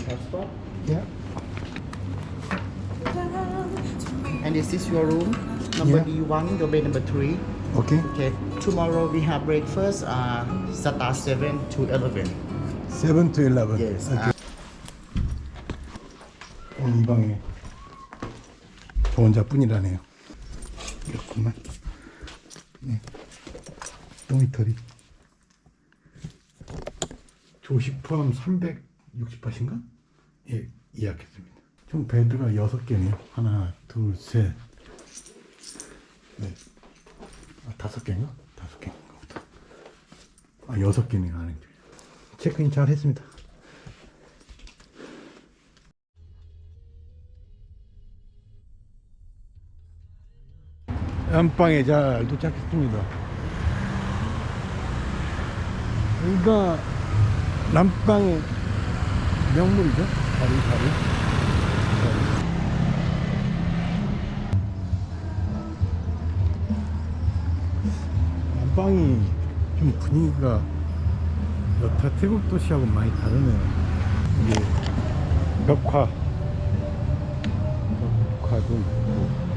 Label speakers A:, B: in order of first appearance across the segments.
A: Passport.
B: Yeah.
A: And this is your room. Number
B: Yeah.
A: D1, your bed number 3.
B: Okay.
A: Okay. Tomorrow we have breakfast. Start 7 to 11.
B: 7 to 11.
A: Yes.
B: Okay. 이 방에 저 혼자뿐이라네요. 이렇구만. 네. 도미터리. 조식 포함 360바트인가? 예, 예약했습니다. 총 베드가 6개네요. 하나, 둘, 셋, 넷. 5개인가? 5개인가 보다. 6개네요. 안에. 체크인 잘 했습니다. 안방에 잘 도착했습니다. 여기가 남방의 명물이죠. 다리. 남방이 좀 분위기가 여타 태국 도시하고 많이 다르네요. 이게 벽화도 있고.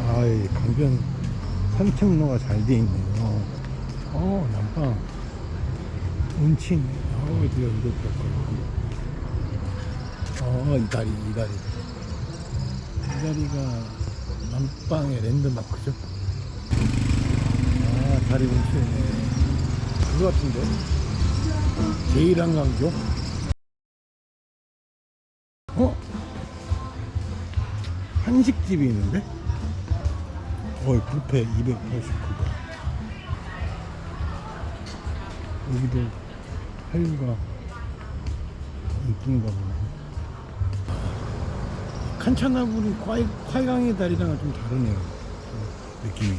B: 아이, 강변 산책로가 잘 돼 있네요. 남방 운치 있네. 드디어 이렇게 할거예요. 이 다리가 남방의 랜드마크죠. 다리 운치 있네. 그거 같은데? 제1한강교? 한식집이 있는데? 뷔페 289가. 여기도 한류가 이쁜가 보네. 칸차나부리 콰이강의 다리랑은 좀 다르네요. 느낌이.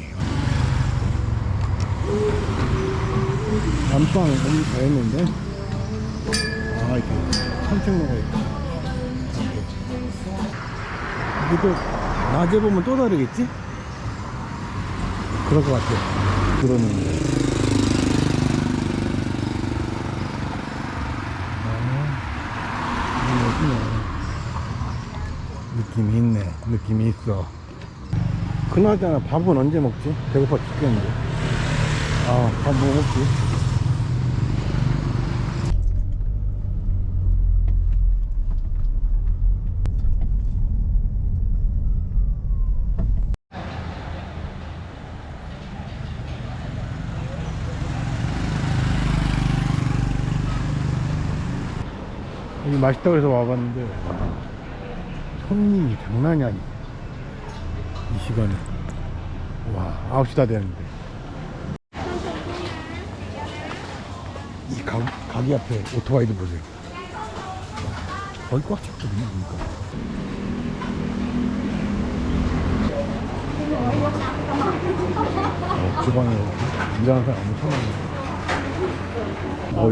B: 남방 너무 잘했는데. 이렇게 산책로가 있다. 여기도 낮에 보면 또 다르겠지? 그럴 것 같아요. 그러는데. 느낌이 있네. 느낌이 있어. 그나저나 밥은 언제 먹지? 배고파 죽겠는데. 밥 뭐 먹지? 여기 맛있다고 해서 와봤는데 손님이 장난이 아니야. 이 시간에. 와, 9시 다 되는데. 이 가게 앞에 오토바이도 보세요. 거의 꽉 찼거든요. 그러니까. 주방에 일하는 사람 엄청 많네.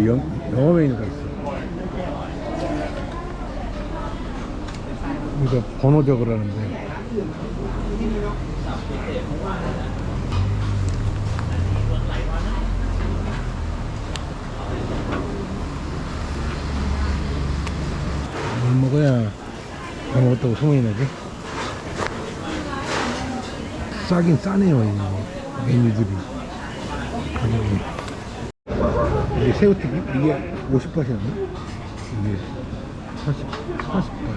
B: 영어 메뉴가 있어. 이거 번호 적으라는데. 뭘 먹어야 잘 먹었다고 소문이 나지? 싸긴 싸네요, 이 메뉴들이. 이게 새우튀김? 이게 50바트였나? 이게 40바트.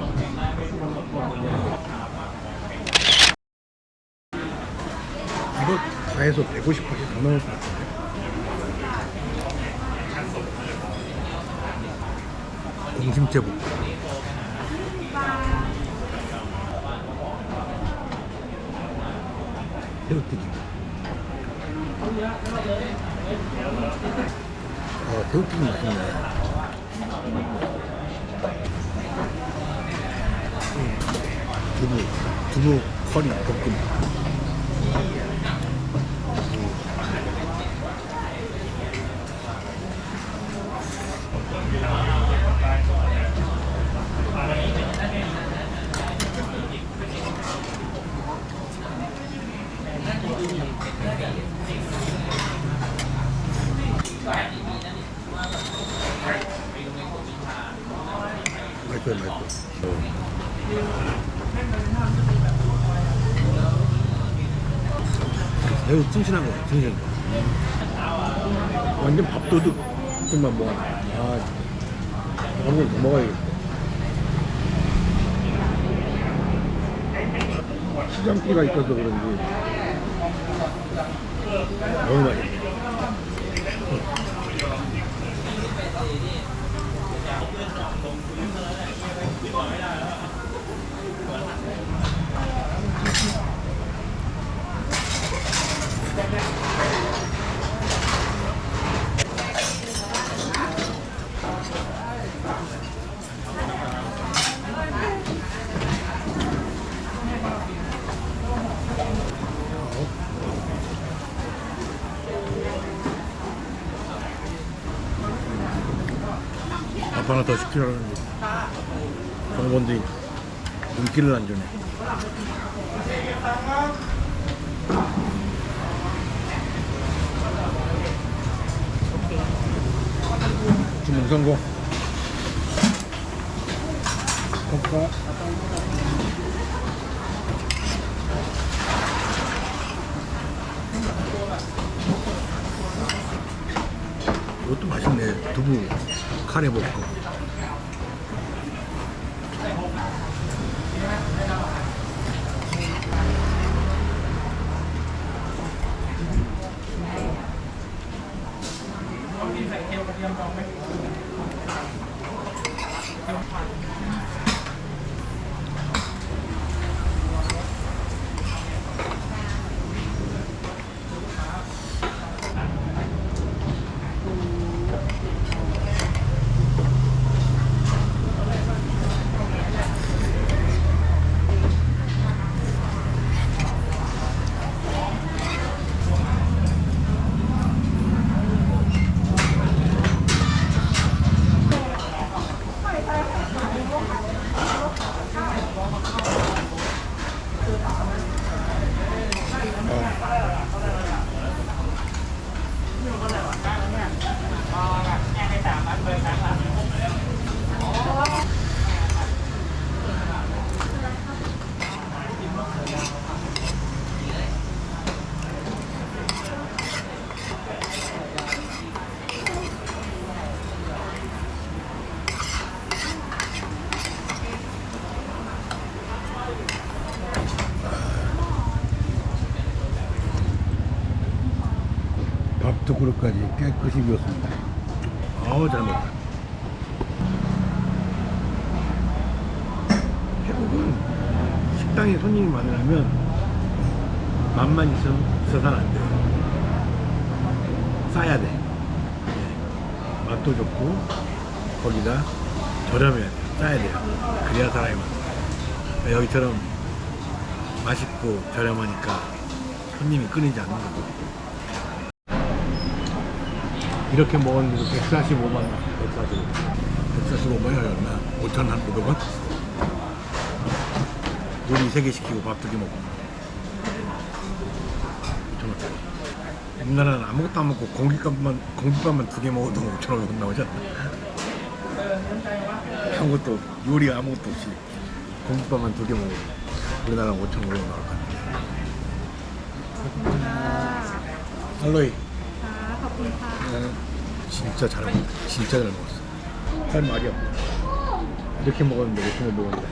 B: 이거 다 해서 150바트 더 나올 것 같은데. 공심채볶음. 새우튀김. 새우튀김 맛있네. 두부 커리 볶음. 맛있어요, 맛있어. 매우 튼실한 거 같아, 튼실한 거. 완전 밥도둑 좀만 먹어. 아, 한번 더 먹어야겠다. 시장기가 있어서 그런지 너무 맛있어. 밥 하나 더 시키라는데 정본들이 눈길을 안 주네. 주문 성공. 볶아. 이것도 맛있네. 두부 카레 볶음. 밥 두 그릇까지 깨끗이 비웠습니다. 아우, 잘 먹었다. 태국은 식당에 손님이 많으려면 맛만 있어서는 안 돼요. 싸야 돼. 네. 맛도 좋고 거기다 저렴해야 돼요. 싸야 돼요. 그래야 사람이 많아. 여기처럼 맛있고 저렴하니까 손님이 끊이지 않는 거고. 이렇게 먹었는데도 145만 원. 145만이 얼마? 5,500원? 요리 3개 시키고 밥 2개 먹고 5,000원짜리. 우리나라는 아무것도 안 먹고 공깃밥만 2개 먹어도 5,500원 나오지 않나? 아무것도, 요리 아무것도 없이 공깃밥만 2개 먹어도 우리나라는 5,500원 나올 것 같아. 할로이. 진짜 잘 먹었어. 진짜 잘 먹었어. 할 말이 없어. 이렇게 먹었는데 이렇게 먹었는데.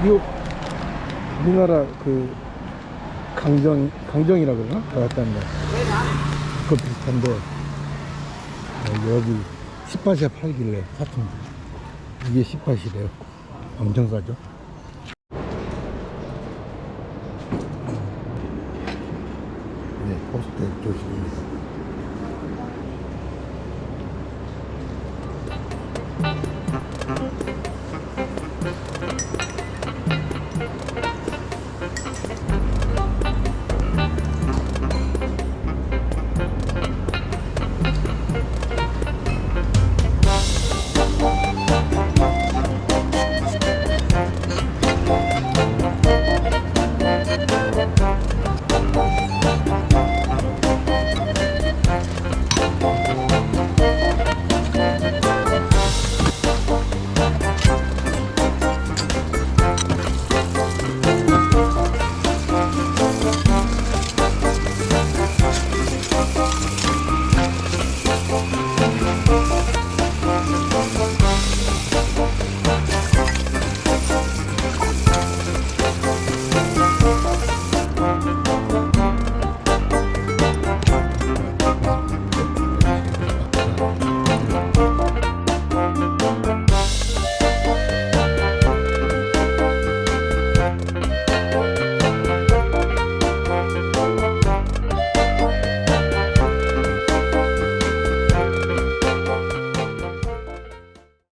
B: 이거 우리나라 그 강정이라 그러나? 나왔다는 거. 그거 비슷한데 여기 10밭에 팔길래 샀습니다. 이게 10밭이래요. 엄청 싸죠? 네, 호스텔 조식입니다.